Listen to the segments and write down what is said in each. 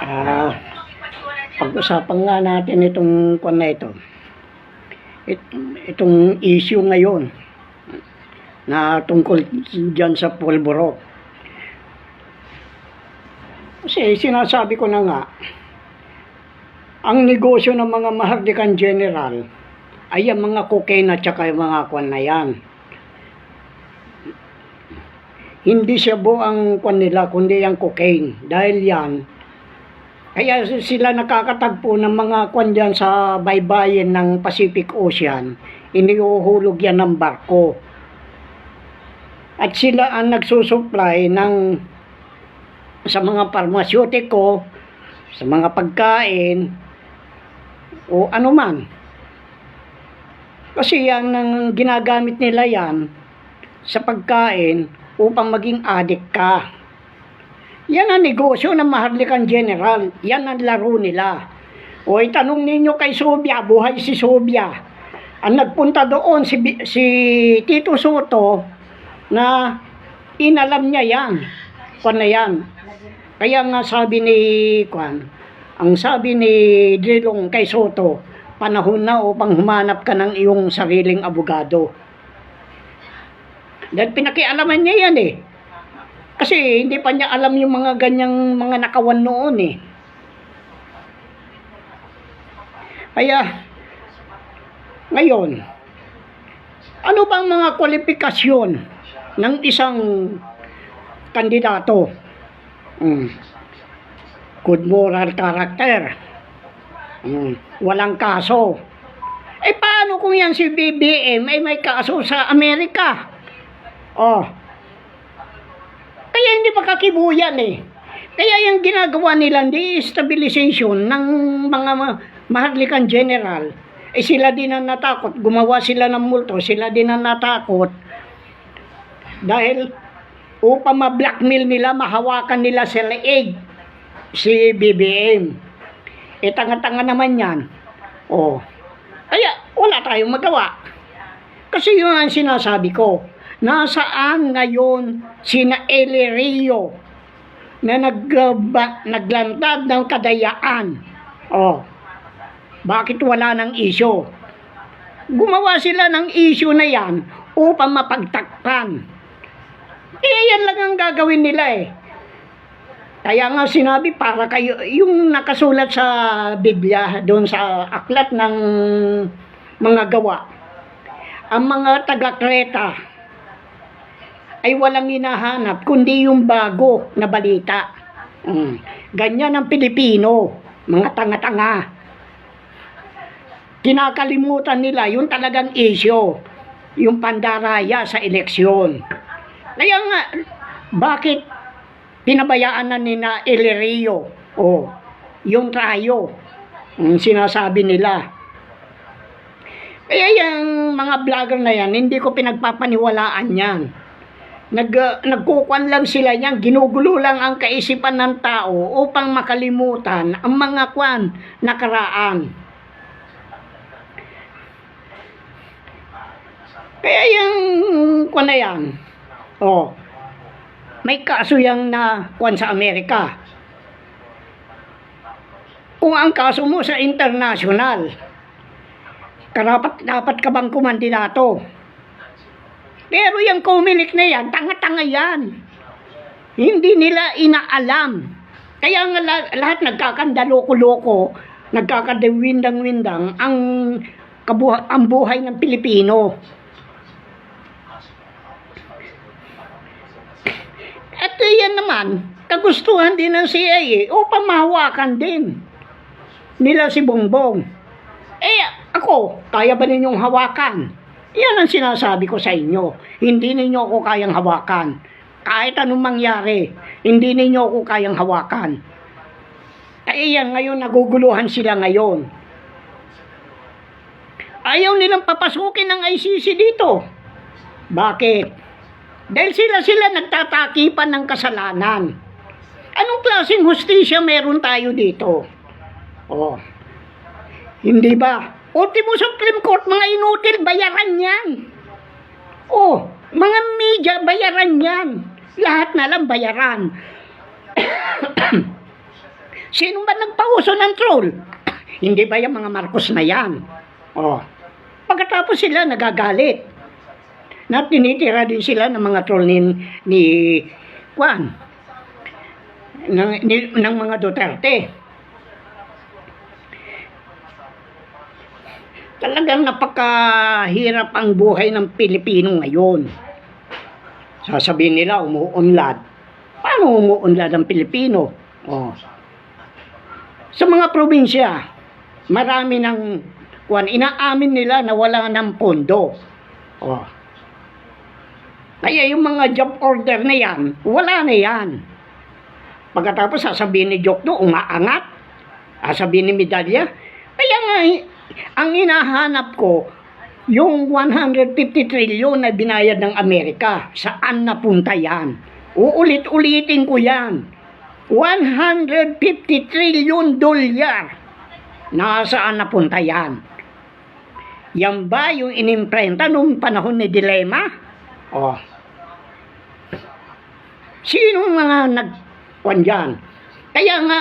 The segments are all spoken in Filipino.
Ah, Pag-usapan nga natin itong kwan na ito. Itong issue ngayon na tungkol dyan sa pulburo. Kasi sinasabi ko na nga, ang negosyo ng mga Maharlikan General ay ang mga cocaine at saka yung mga kwan na yan. Hindi siya ang kwan nila, kundi ang cocaine. Dahil yan, kaya sila nakakatagpo ng mga kwan dyan sa baybayin ng Pacific Ocean. Iniuhulog yan ng barko. At sila ang nagsusupply sa mga parmasyutiko, sa mga pagkain, o anuman. Kasi yan ang ginagamit nila yan sa pagkain upang maging addict ka. Yan ang negosyo ng Maharlikan General. Yan ang laro nila. O itanong ninyo kay Sobia, buhay si Sobia. Ang nagpunta doon si Tito Soto na inalam niya yan. Kwan na yan. Kaya nga sabi ni ang sabi ni Drilong kay Soto, panahon na upang humanap ka ng iyong sariling abogado. Dahil pinakialaman niya yan eh. Kasi hindi pa niya alam yung mga ganyang mga nakawan noon eh. Kaya, ngayon, ano bang mga kwalifikasyon ng isang kandidato? Good moral character. Walang kaso. Eh paano kung yan si BBM ay may kaso sa Amerika? Kaya hindi makakibuyan eh. Kaya yung ginagawa nila, destabilization ng mga Maharlikan General, eh sila din ang natakot. Gumawa sila ng multo, sila din ang natakot. Dahil upang ma-blackmail nila, mahawakan nila sa leeg si BBM. Eh tanga-tanga naman yan. Kaya wala tayong magawa. Kasi yun ang sinasabi ko. Nasaan ngayon sina Eli Rio na naglantad ng kadayaan? Bakit wala ng issue? Gumawa sila ng issue na yan upang mapagtakpan. Yan lang ang gagawin nila eh. Kaya nga sinabi para kayo, yung nakasulat sa Biblia, doon sa aklat ng mga gawa, ang mga taga-Kreta ay walang hinahanap kundi yung bago na balita. Ganyan ang Pilipino, mga tanga-tanga. Kinakalimutan nila yung talagang issue, yung pandaraya sa eleksyon. Kaya nga, bakit pinabayaan na nila Eli Rio? Yung trayo, sinasabi nila. Kaya yung mga vlogger na yan, hindi ko pinagpapaniwalaan yan. Nagkukuan lang sila yan, ginugulo lang ang kaisipan ng tao upang makalimutan ang mga nakaraan. Kaya yung na yan, may kaso yang na sa Amerika. Kung ang kaso mo sa international, dapat ka bang kumandidato? Pero yung Comelec na yan, tanga-tanga yan. Hindi nila inaalam. Kaya nga lahat nagkakandaloko-loko, nagkakadawindang-windang ang buhay ng Pilipino. At yan naman, kagustuhan din ng CIA upang mahawakan din nila si Bongbong. Ako, kaya ba ninyong hawakan? Yan ang sinasabi ko sa inyo. Hindi ninyo ako kayang hawakan. Kahit anong mangyari, hindi ninyo ako kayang hawakan. Kaya yan, ngayon naguguluhan sila ngayon. Ayaw nilang papasukin ng ICC dito. Bakit? Dahil sila nagtatakipan ng kasalanan. Anong klaseng hustisya meron tayo dito? Hindi ba? Ultimo Supreme Court, mga inutil, bayaran yan. Mga media, bayaran yan. Lahat na lang bayaran. Sino ba nagpauso ng troll? Hindi ba yung mga Marcos na yan? Oh. Pagkatapos sila nagagalit. Na tinitira din sila ng mga troll ni Juan. Ng mga Duterte. Talagang napakahirap ang buhay ng Pilipino ngayon. Sasabihin nila, umuunlad. Paano umuunlad ang Pilipino? Oh. Sa mga probinsya, marami ng inaamin nila na wala ng pondo. Oh. Kaya yung mga job order na yan, wala na yan. Pagkatapos sasabihin ni Jokno, umaangat. Sasabihin ni Medalya. Kaya nga, ang hinahanap ko, yung 150 trilyon na binayad ng Amerika, saan napunta yan? Uulit-ulitin ko yan. 150 trilyon dolyar. Nasaan napunta yan? Yan ba yung inimprenta nung panahon ni Dilema? Oh. Sino mga nagkuhan dyan? Kaya nga,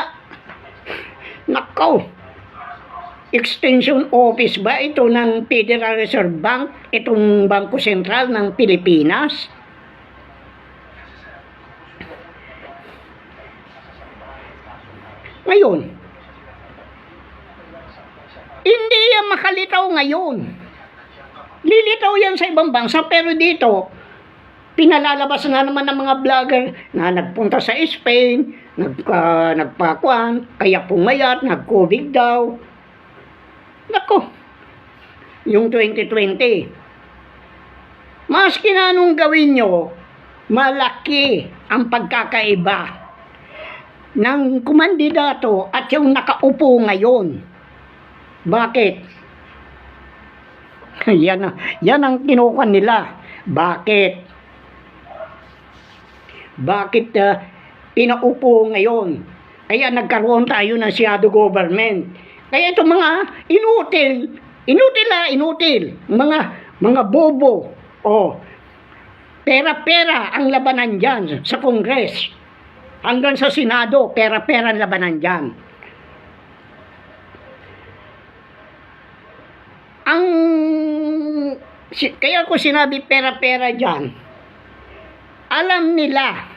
nakaw, extension office ba ito ng Federal Reserve Bank, itong Bangko Sentral ng Pilipinas? Ngayon, hindi yan makalitaw ngayon. Lilitaw yan sa ibang bansa, pero dito, pinalalabas na naman ng mga vlogger na nagpunta sa Spain, nagpakuan, kaya pumayat, nag-COVID daw. Nako, yung 2020. Maski na anong gawin nyo, malaki ang pagkakaiba ng kumandidato at yung nakaupo ngayon. Bakit? Yan ang kinukuha nila. Bakit? Bakit pinaupo ngayon? Kaya nagkaroon tayo ng shadow government. Kaya itong mga inutil, mga bobo, pera-pera ang labanan dyan sa Congress. Hanggang sa Senado, pera-pera ang labanan dyan. Kaya ko sinabi pera-pera dyan, alam nila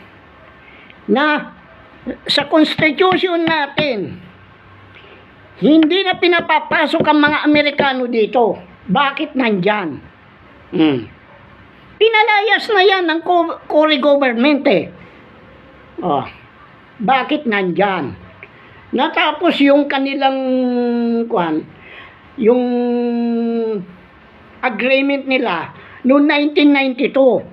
na sa Constitution natin, hindi na pinapapasok ang mga Amerikano dito. Bakit nandyan? Pinalayas na yan ng Cory government eh. Bakit nandyan? Natapos yung kanilang yung agreement nila noong 1992.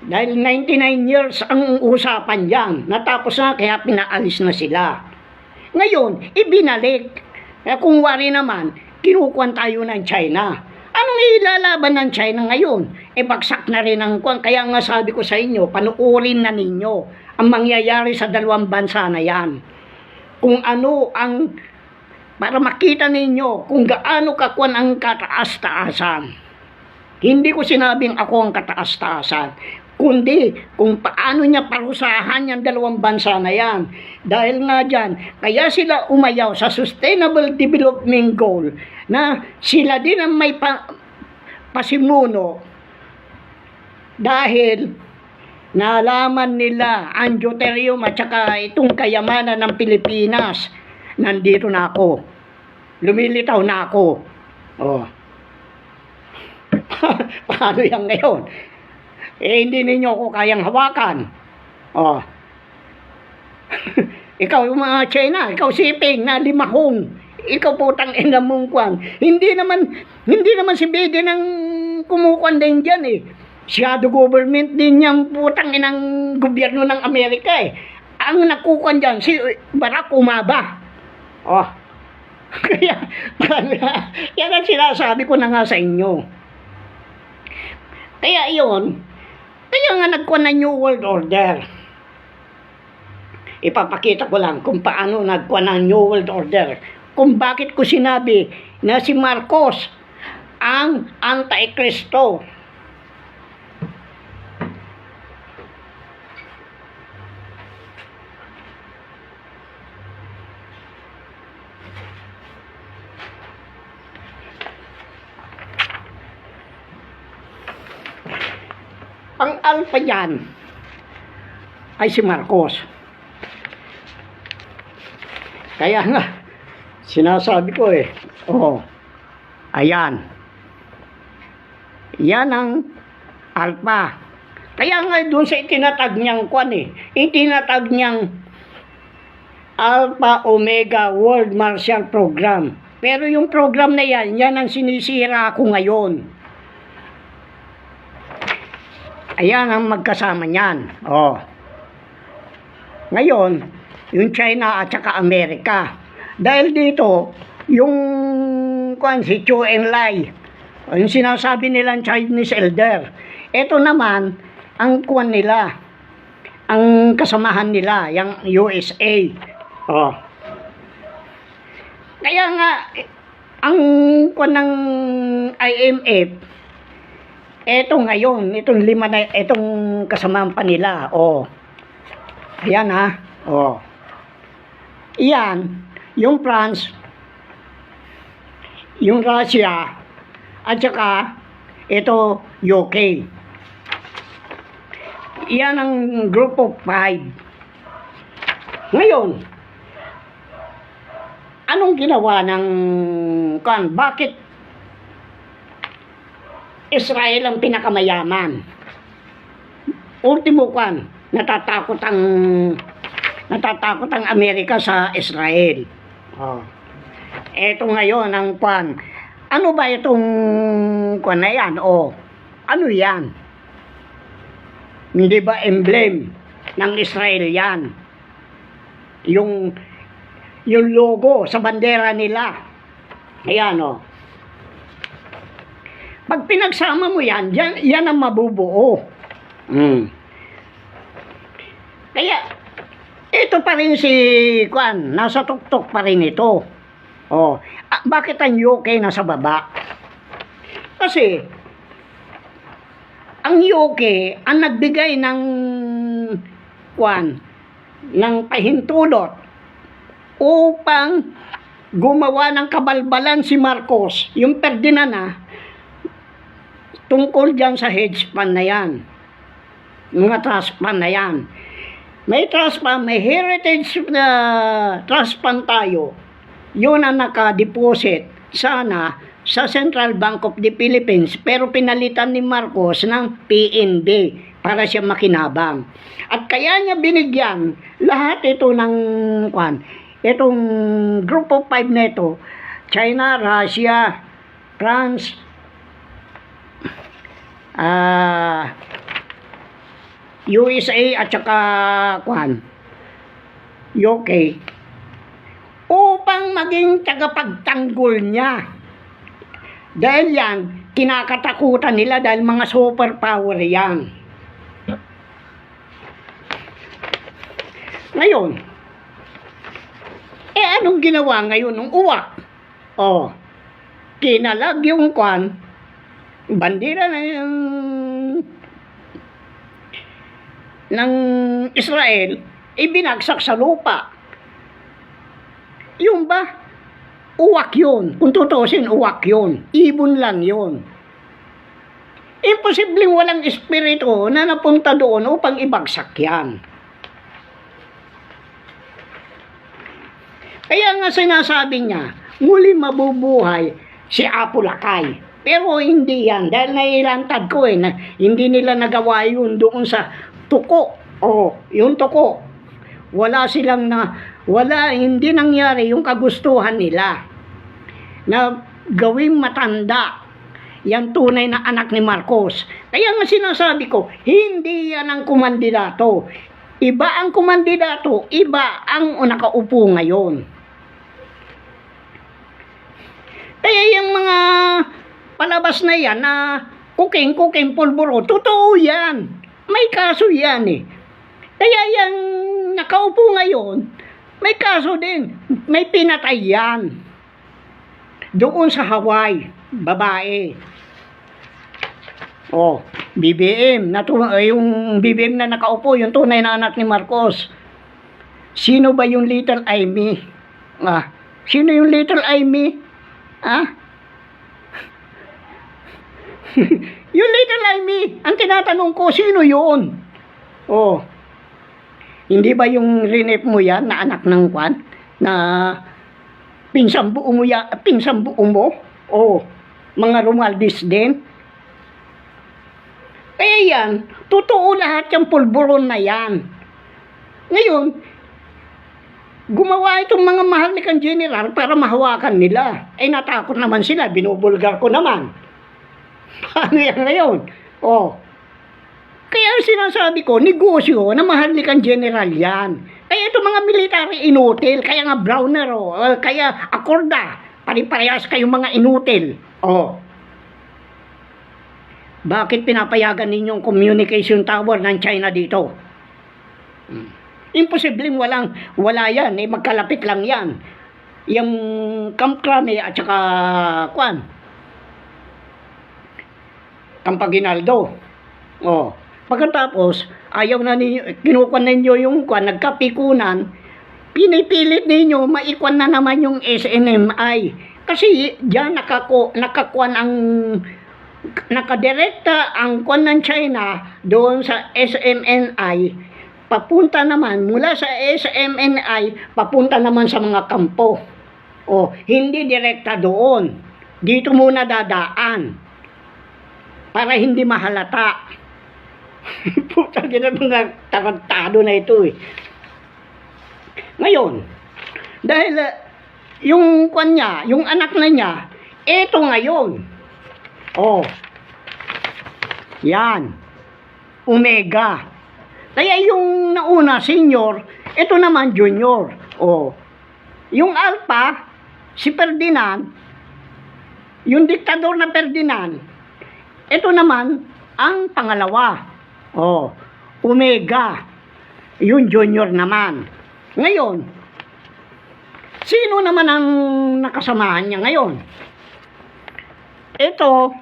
Dahil 99 years ang usapan dyan. Natapos na, kaya pinaalis na sila. Ngayon, ibinalik. Kung wari naman, kinukuhan tayo ng China. Anong ilalaban ng China ngayon? Bagsak na rin ang kuwan. Kaya nga sabi ko sa inyo, panuorin na ninyo ang mangyayari sa dalawang bansa na yan. Kung ano ang, para makita ninyo kung gaano kakuan ang kataas-taasan. Hindi ko sinabing ako ang kataas-taasan, kundi kung paano niya parusahan yung dalawang bansa na yan. Dahil nga dyan, kaya sila umayaw sa Sustainable Development Goal na sila din ang may pasimuno dahil nalaman nila ang deuterium at saka itong kayamanan ng Pilipinas. Nandito na ako. Lumilitaw na ako. Paano yan ngayon? Hindi ninyo ako kayang hawakan. Ikaw yung mga China, ikaw siping na limahong. Ikaw putang ina mong kwan. Hindi naman si Biden ang kumukuan din dyan eh. Shadow government din yung putang inang gobyerno ng Amerika eh. Ang nakukuan dyan, si Barack Obama. Kaya yan ang sinasabi ko na nga sa inyo. Kaya iyon, kaya nga nagkuha ng New World Order. Ipapakita ko lang kung paano nagkuha ng New World Order. Kung bakit ko sinabi na si Marcos ang Anti-Kristo. alpha dyan ay si Marcos. Kaya nga, sinasabi ko ayan. Yan ang alpha. Kaya nga doon sa itinatag niyang itinatag niyang Alpha Omega World Martial Program. Pero yung program na yan ang sinisira ko ngayon. Ayan ang magkasama niyan. Ngayon, yung China at saka Amerika. Dahil dito, yung si Chu Enlai, yung sinasabi nilang Chinese elder. Ito naman, ang nila, ang kasamahan nila, yung USA. Kaya nga, ang ng IMF, eto ngayon, itong kasamahan pa nila. Ayan Iyan, yung France, yung Russia, at saka ito UK. Iyan ang group of 5. Ngayon, anong ginawa ng bakit Israel ang pinakamayaman? Ultimo natatakot ang Amerika sa Israel. Eto ngayon ang ano ba itong na yan? Ano yan? Hindi ba emblem ng Israel yan? Yung logo sa bandera nila. Ayan Pag pinagsama mo yan ang mabubuo. Kaya, ito pa rin si nasa tuktok pa rin ito. Bakit ang UK nasa baba? Kasi, ang UK ang nagbigay ng pahintulot upang gumawa ng kabalbalan si Marcos, yung Ferdinand tungkol dyan sa hedge fund na yan, mga trust fund na yan. May trust fund, may heritage trust fund tayo. Yun ang nakadeposit sana sa Central Bank of the Philippines, pero pinalitan ni Marcos ng PNB para siya makinabang. At kaya niya binigyan lahat ito ng itong group of 5 na ito, China, Russia, France, USA at saka UK, upang maging tagapagtanggol niya. Dahil yan, kinakatakutan nila dahil mga superpower yan. Ngayon, anong ginawa ngayon ng uwak? Kinalag yung bandera ng Israel, ibinagsak sa lupa. Yung ba? Uwak yun. Kung tutusin, uwak yun. Ibon lang yun. Imposibleng walang espiritu na napunta doon upang ibagsak yan. Kaya nga sinasabi niya, muli mabubuhay si Apo Lakay. Pero hindi yan. Dahil nailantad ko na hindi nila nagawa yun doon sa tuko. Yung tuko. Hindi nangyari yung kagustuhan nila na gawing matanda yung tunay na anak ni Marcos. Kaya nga sinasabi ko, hindi yan ang kumandidato. Iba ang kumandidato, iba ang nakaupo ngayon. Kaya yung mga palabas na yan na kuking pulburo, totoo yan. May kaso yan Kaya yung nakaupo ngayon, may kaso din. May pinatay yan. Doon sa Hawaii, babae. BBM. Yung BBM na nakaupo, yung tunay na anak ni Marcos. Sino ba yung Little Amy? Sino yung Little Amy? Yung Little Amy, ang tinatanong ko, sino yun? Oh, hindi ba yung rinep mo yan na anak ng kwan? Na pinsang buo mo, pinsang buo mo? Oh, mga Romualdez din? Kaya yan, totoo lahat yung pulburon na yan. Ngayon, gumawa itong mga maharlikang general para mahawakan nila. Eh natakot naman sila, binubulgar ko naman. Paano yan ngayon? Oh. Kaya sinasabi ko, negosyo na maharlikang general yan. Kaya itong mga military inutil, kaya nga Browner, kaya Acorda, pare-parehas kayong mga inutil. Oh. Bakit pinapayagan ninyong communication tower ng China dito? Imposibleng wala yan, magkalapit lang yan. Yung Camp Crame at saka Camp Aguinaldo. Oh. Pagkatapos, ayaw na ninyo, kinukuha ninyo yung nagkapikunan, pinipilit ninyo, maikuan na naman yung SNMI. Kasi diyan nakakuan ang nakadirekta ang kwan ng China doon sa SMNI, papunta naman mula sa SMNI papunta naman sa mga kampo. O hindi direkta doon, dito muna dadaan para hindi mahalata. Puta gina mga tarantado na ito eh. Ngayon, dahil yung kwan niya, yung anak na niya, eto ngayon. Oh. Yan. Omega. Kaya yung nauna senior, ito naman junior. Oh. Yung alpha, si Ferdinand, yung diktador na Ferdinand, ito naman ang pangalawa. Oh. Omega. Yung junior naman. Ngayon, sino naman ang nakasamahan niya ngayon? Ito,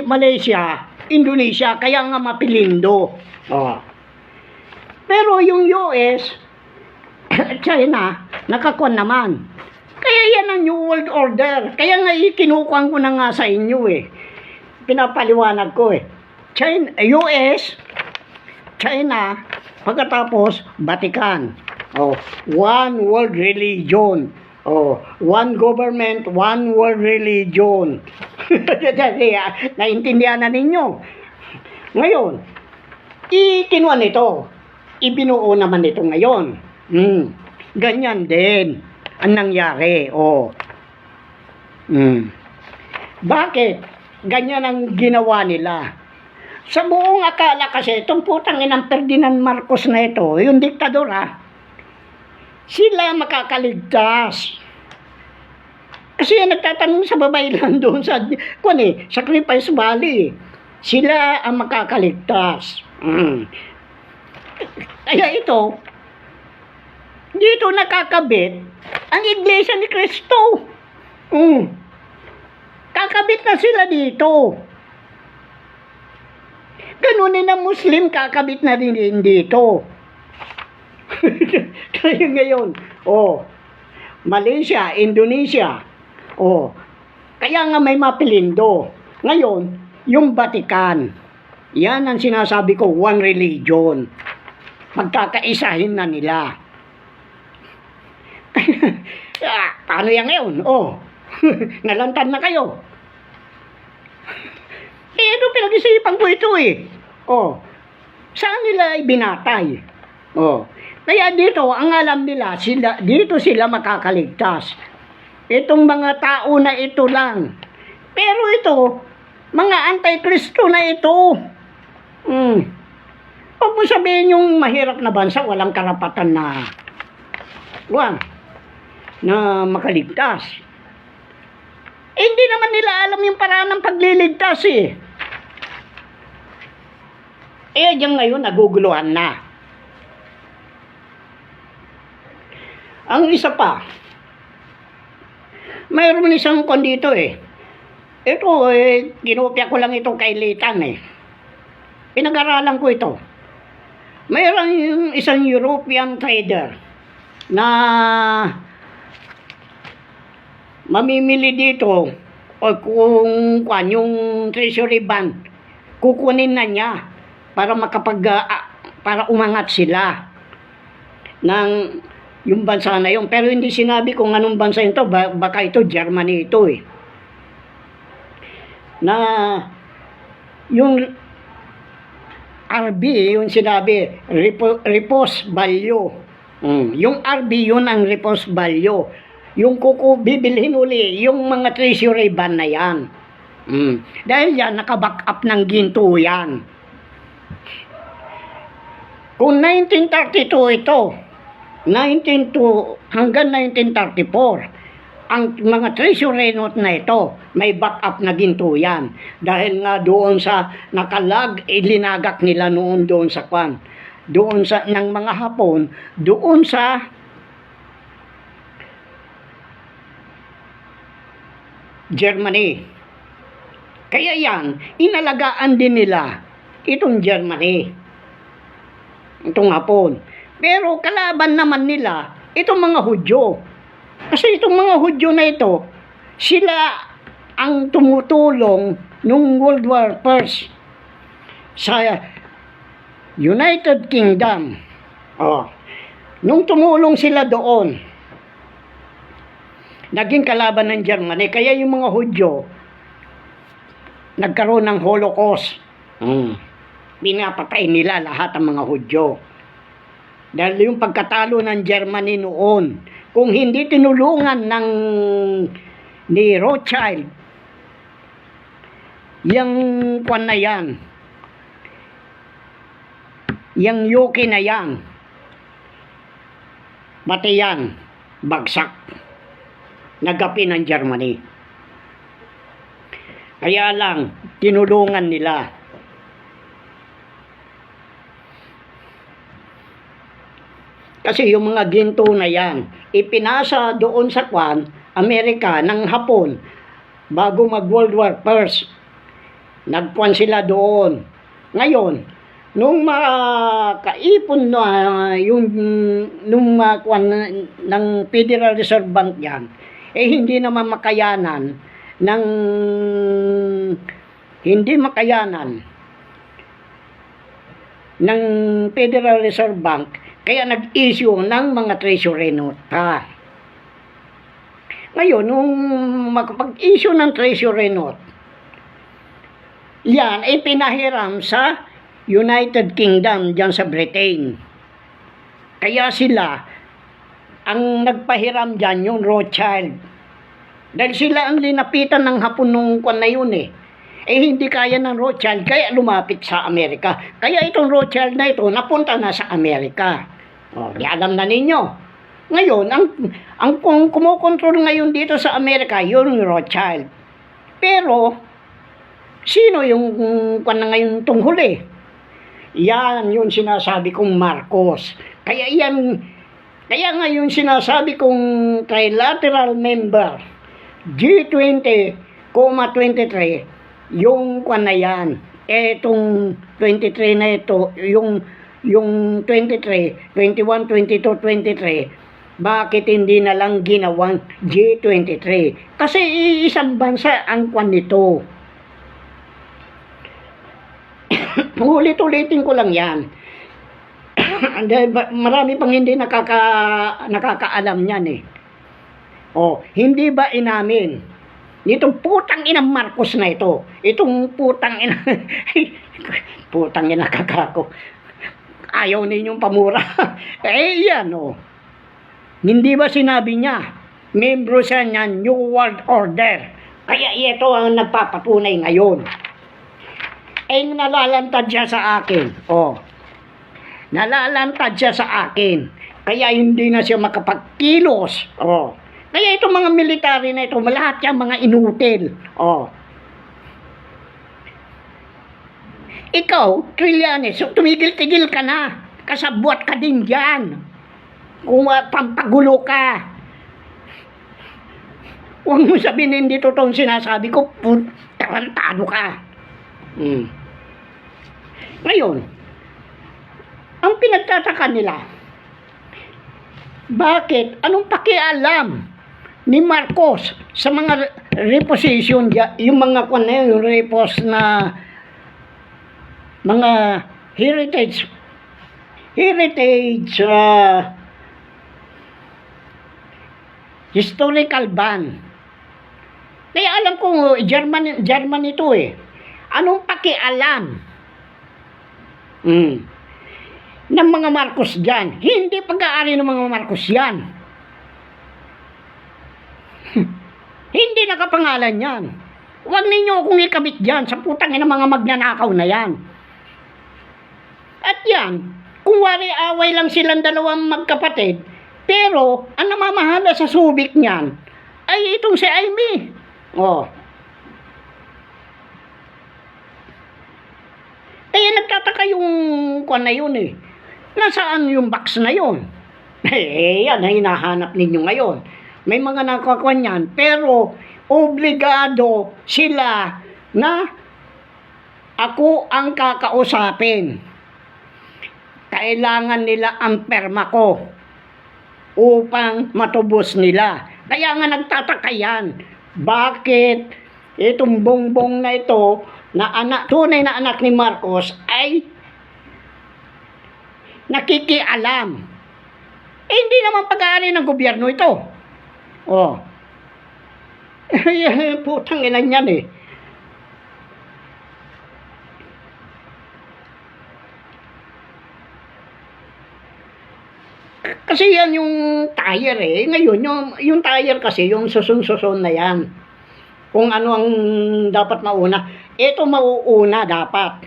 Malaysia, Indonesia, kaya nga mapilindo. Oh. Pero yung US, China, nakakuan naman. Kaya yan ang New World Order. Kaya nga kinukuhan ko na nga sa inyo eh. Pinapaliwanag ko eh. China, US, China, pagkatapos Vatican. Oh, one world religion. Oh, one government, one world religion. Naintindihan na ninyo. Ngayon, ikinuha nito. Ibinuo naman ito ngayon. Ganyan din ang nangyari. Oh. Bakit? Ganyan ang ginawa nila. Sa buong akala kasi, itong putang inang Ferdinand Marcos na ito, yung diktador sila makakaligtas. Kasi nagtatanong sa babaylan doon sa Sacrifice Valley. Sila ang makakaligtas. Kaya ito, dito nakakabit ang Iglesia ni Cristo. Kakabit na sila dito. Ganun din ang Muslim, kakabit na din dito. Kaya ngayon, Malaysia, Indonesia, kaya nga may mapilindo. Ngayon, yung Vatican, yan ang sinasabi ko, one religion. Magkakaisahin na nila. Paano yan ngayon? Nalantan na kayo. Ito pinag-isipan ko ito eh. Saan nila ibinatay? Kaya dito, ang alam nila, dito sila makakaligtas. Itong mga tao na ito lang. Pero ito, mga anti-Kristo na ito. Huwag mo sabihin yung mahirap na bansa, walang karapatan na makaligtas. Hindi naman nila alam yung paraan ng pagliligtas eh. Diyan ngayon, naguguluhan na. Ang isa pa, mayroon isang dito eh. Ito kinopya ko lang ito kay Litan eh. Pinag-aralan ko ito. Mayroon isang European trader na mamimili dito o kung yung treasury bond kukunin na niya para para umangat sila ng yung bansa na yun. Pero hindi sinabi kung anong bansa ito, baka ito Germany ito eh. Na yung RB, yung sinabi, repos value. Yung RB, yun ang repos value. Yung bibilhin uli, yung mga treasury bond na yan. Dahil yan, nakaback up ng ginto yan. Kung 1932 ito, 1902 hanggang 1934, ang mga treasury note na ito, may backup na ginto yan. Dahil nga doon sa nakalag, ilinagak nila noon doon sa kwan. Doon sa, ng mga Hapon, doon sa Germany. Kaya yan, inalagaan din nila itong Germany. Itong Hapon. Pero kalaban naman nila, itong mga Hudyo. Kasi itong mga Hudyo na ito, sila ang tumutulong nung World War I sa United Kingdom. Nung tumulong sila doon, naging kalaban ng Germany. Kaya yung mga Hudyo, nagkaroon ng Holocaust. Pinapatay nila lahat ang mga Hudyo. Dahil yung pagkatalo ng Germany noon, kung hindi tinulungan ni Rothschild, yung kwan na yan, yung UK na yan, pati yan, bagsak, nagapi ng Germany. Kaya lang, tinulungan nila. Kasi yung mga ginto na yan, ipinasa doon sa kwan, Amerika, ng Hapon, bago mag World War I. Nagkwan sila doon. Ngayon, nung makaipon na nung kwan ng Federal Reserve Bank yan, hindi naman makayanan ng Federal Reserve Bank. Kaya nag-issue ng mga treasury note. Ngayon, nung makapag-issue ng treasury note, yan ay pinahiram sa United Kingdom, dyan sa Britain. Kaya sila, ang nagpahiram dyan, yung Rothschild. Dahil sila ang linapitan ng Hapon nung kwan na yun eh. Hindi kaya ng Rothschild, kaya lumapit sa Amerika. Kaya itong Rothschild na ito, napunta na sa Amerika. Di alam na ninyo. Ngayon, ang kumokontrol ngayon dito sa Amerika, yun yung Rothschild. Pero, sino yung kwan na ngayon itong huli? Yan yung sinasabi kong Marcos. Kaya ngayon sinasabi kong trilateral member, G20,23, yung kwan na yan. Etong 23 na ito, yung 23, 21, 22, 23, bakit hindi na lang ginawang G23? Kasi isang bansa ang kwan nito. Ulit-ulitin ko lang yan. Marami pang hindi nakakaalam yan eh. Hindi ba inamin nitong putang inang Marcos na ito? Itong putang ina putang ina kakako. Ayaw ninyong pamura. Yan Hindi ba sinabi niya, membro siya niyan, New World Order. Kaya ito ang nagpapatunay ngayon. Nalalantad siya sa akin. Nalalantad siya sa akin. Kaya hindi na siya makapagkilos. Kaya itong mga military na ito, lahat yan mga inutil. Ikaw, Trillanes, tumigil-tigil ka na. Kasabwat ka din dyan. Kung pampagulo ka. Huwag mo sabihin hindi totoong sinasabi ko, tarantado ka. Ngayon, ang pinagtataka nila, bakit? Anong pakialam ni Marcos sa mga reposition, yung mga yung repos na mga heritage historical ban. Kaya alam ko, German ito eh. Anong pakialam ng mga Marcos dyan? Hindi pag-aari ng mga Marcos yan. Hindi nakapangalan yan. Huwag ninyo akong ikabit dyan sa putang ng mga magnanakaw na yan. At yan, kung wari away lang silang dalawang magkapatid, pero ang namamahala sa Subic niyan ay itong si Amy. Oh. Kaya nagtataka yung kwan na yun eh. Nasaan yung box na yun? Yan ang hinahanap ninyo ngayon. May mga nakakwan yan, pero obligado sila na ako ang kakausapin. Kailangan nila ang perma ko upang matubos nila. Kaya nga nagtataka yan. Bakit itong bongbong na ito, na tunay na anak ni Marcos, ay nakikialam? Hindi naman pag-aari ng gobyerno ito. Oh. Putang ina yan eh. Kasi yan yung tire eh. Ngayon, yung tire kasi, yung susun-susun na yan. Kung ano ang dapat mauna. Ito mauuna dapat.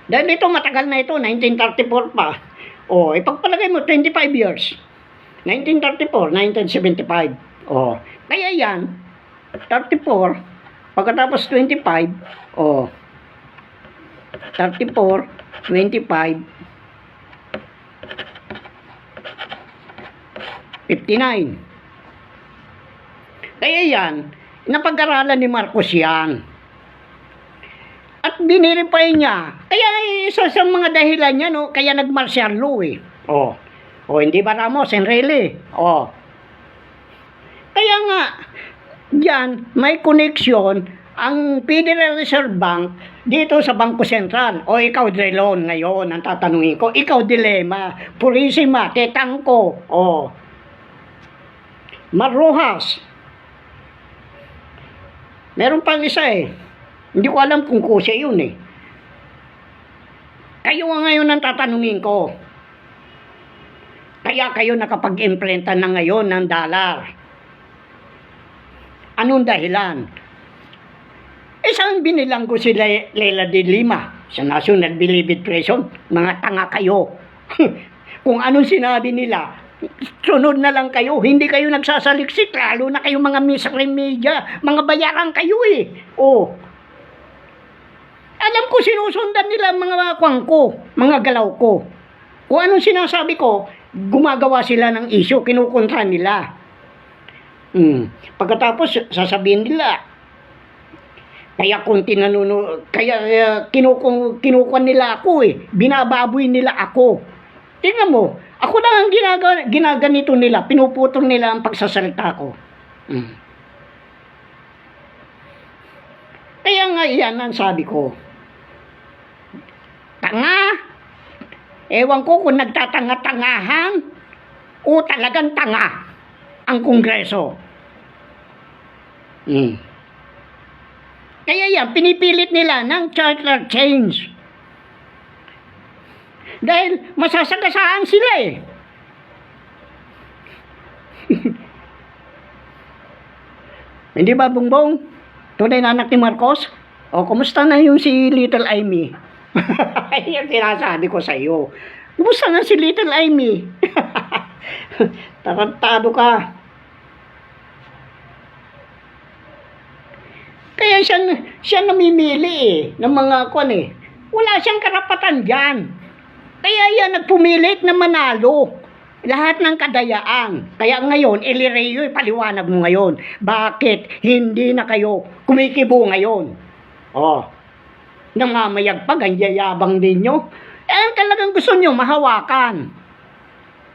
Dahil ito matagal na ito, 1934 pa. O, ipagpalagay mo, 25 years. 1934, 1975. O, kaya yan, 34, pagkatapos 25, o, 34, 25, 59. Kaya yan, napag-aralan ni Marcos yan. At biniripay niya. Kaya isa sa mga dahilan niya, no, kaya nag-martial law eh. Oh. O, hindi ba Ramos, Enrile? Oh. Kaya nga, diyan may connection ang Federal Reserve Bank dito sa Bangko Sentral. O ikaw, Drelon, ngayon, ang tatanungin ko. Ikaw, Dilema, Purisima, Tetangko, o Marrojas. Meron pang isa eh. Hindi ko alam kung kusya yun eh. Kayo nga ngayon ang tatanungin ko. Kaya kayo nakapag-imprenta na ngayon ng dollar. Anong dahilan? Saan binilang ko si Leila de Lima sa National Bilibid Prison? Mga tanga kayo. Kung anong sinabi nila, sunod na lang kayo. Hindi kayo nagsasaliksik. Lalo na kayo mga mainstream media. Mga bayaran kayo eh. Oh. Alam ko sinusundan nila mga kwang ko, mga galaw ko. Kung anong sinasabi ko, gumagawa sila ng issue, kinukontra nila. Pagkatapos, sasabihin nila, kaya kung kinukuha nila ako eh, binababoy nila ako. Tingnan mo, ako na ang ginaganito nila, pinuputol nila ang pagsasalita ko. Kaya nga yan ang sabi ko. Tanga. Ewan ko kung nagtatanga-tangahan o talagang tanga ang Kongreso. Kaya yan, pinipilit nila ng charter change. Dahil masasagasaan sila eh. Hindi ba, Bongbong? Tunay na anak ni Marcos? O, kumusta na yung si Little Amy? Yan sinasabi ko sa iyo. Kumusta na si Little Amy? Tarantado ka. Kaya siya namimili eh, ng mga kwan eh. Wala siyang karapatan dyan. Kaya yan nagpumilit na manalo. Lahat ng kadayaan. Kaya ngayon, Elireo, paliwanag mo ngayon. Bakit hindi na kayo kumikibo ngayon? Oh. Nangamayagpag, ang yayabang ninyo. Ang talagang gusto nyo, mahawakan.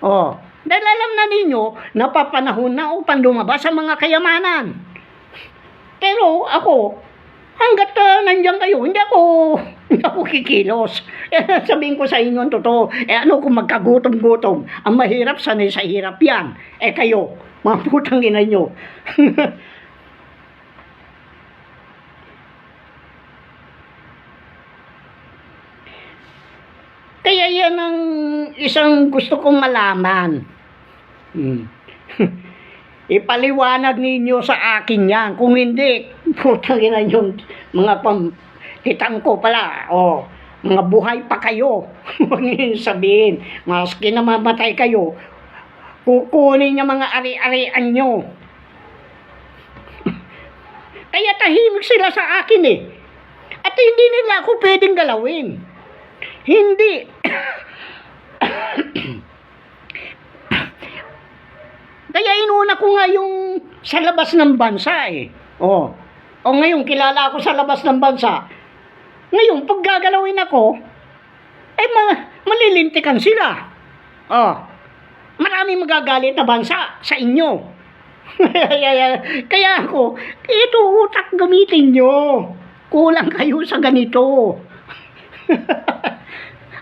Oh. Dahil alam na ninyo, napapanahon na upang lumabas sa mga kayamanan. Pero ako, Hanggat nandiyan kayo, hindi ako kikilos. Sabihin ko sa inyo ang totoo, ano kung magkagutom-gutom, ang mahirap sanay sa hirap yan. Kayo, mga putang ina nyo. Kaya yan ang isang gusto kong malaman. Ipaliwanag ninyo sa akin yan. Kung hindi, putang ina yung mga hitang ko pala. Mga buhay pa kayo. Huwag niyo sabihin. Maski namamatay kayo, kukunin niya mga ari-arian nyo. Kaya tahimik sila sa akin At hindi nila ako pwedeng galawin. Hindi. Kaya inuna ko nga yung sa labas ng bansa O ngayon, kilala ako sa labas ng bansa. Ngayon, pag gagalawin ako, malilintikan sila. Maraming magagalit na bansa sa inyo. Kaya ako, ito utak gamitin nyo. Kulang kayo sa ganito.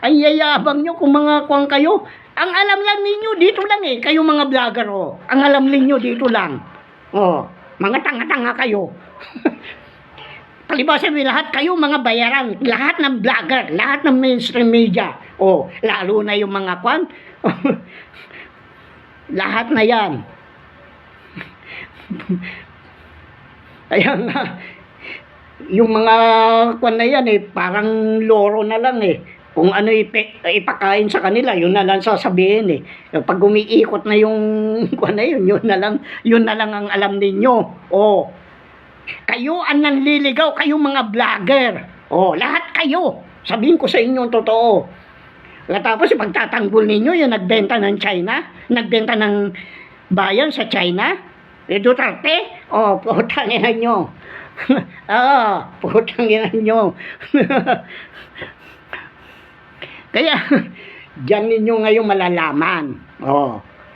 Ang yayabang nyo kung mga kuwang kayo. Ang alam lang ninyo, dito lang kayo mga vlogger Ang alam ninyo, dito lang. Mga tanga-tanga kayo. Palibasan lahat kayo mga bayaran. Lahat ng vlogger, lahat ng mainstream media. Lalo na yung mga kwan. Lahat na yan. Kaya nga, yung mga kwan na yan parang loro na lang Kung ano ipakain sa kanila, yun na lang sasabihin Pag umiikot na yung kwan na yun na lang ang alam ninyo. Kayo ang nanliligaw, kayong mga vlogger. Lahat kayo. Sabihin ko sa inyo ang totoo. Tapos pagtatanggol ninyo, yung nagbenta ng China, nagbenta ng bayan sa China, Duterte, putang ina nyo. Putang ina nyo. Kaya, diyan ninyo ngayon malalaman.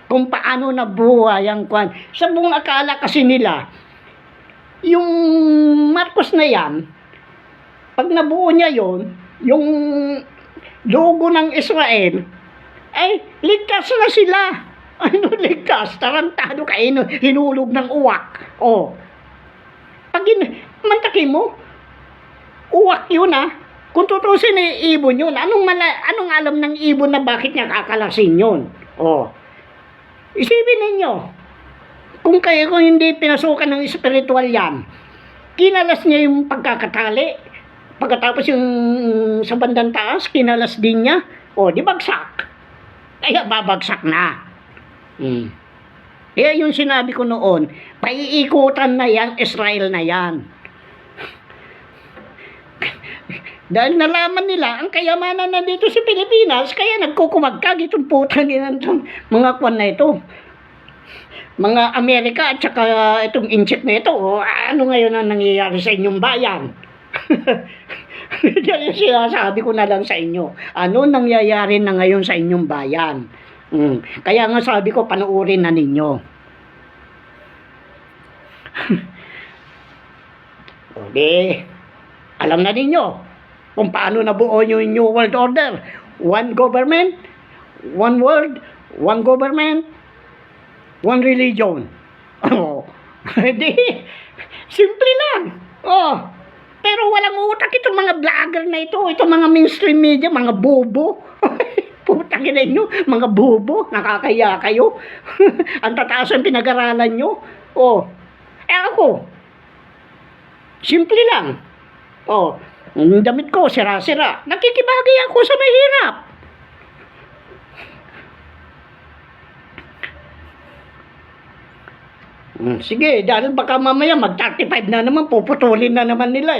Kung paano nabuhay ang kwan. Sa buong akala kasi nila, yung Marcos na yan, pag nabuo niya yon, yung logo ng Israel, ligtas na sila. Ano ligtas? Tarantado kayo, hinulog ng uwak. Pag mantakin mo, uwak yun Kung tutusin ibon yun, anong alam ng ibon na bakit niya kakalasin yun? Isipin ninyo, kung hindi pinasukan ng spiritual yan, kinalas niya yung pagkakatali, pagkatapos yung sa bandang taas, kinalas din niya, di bagsak. Kaya babagsak na. Kaya yung sinabi ko noon, paiikutan na yan, Israel na yan. Dahil nalaman nila ang kayamanan na dito sa Pilipinas, kaya nagkukumagkag itong putang itong mga kwan na ito. Mga Amerika at saka itong inchik na ito. Ano ngayon ang nangyayari sa inyong bayan? Yan yung sinasabi ko na lang sa inyo. Ano nangyayari na ngayon sa inyong bayan? Kaya nga sabi ko, panuorin na ninyo. Alam na ninyo kung paano nabuo yung New World Order. One government, one world, one government, one religion. Simple lang. Pero walang utak itong mga vlogger na ito, itong mga mainstream media, mga bobo. Putang ina nyo, mga bobo, nakakaya kayo. Ang tataas ang pinag-aralan nyo. Ako, simple lang. Ang damit ko, sira-sira. Nakikibagay ako sa mahirap. Sige, dahil baka mamaya mag-35 na naman, puputulin na naman nila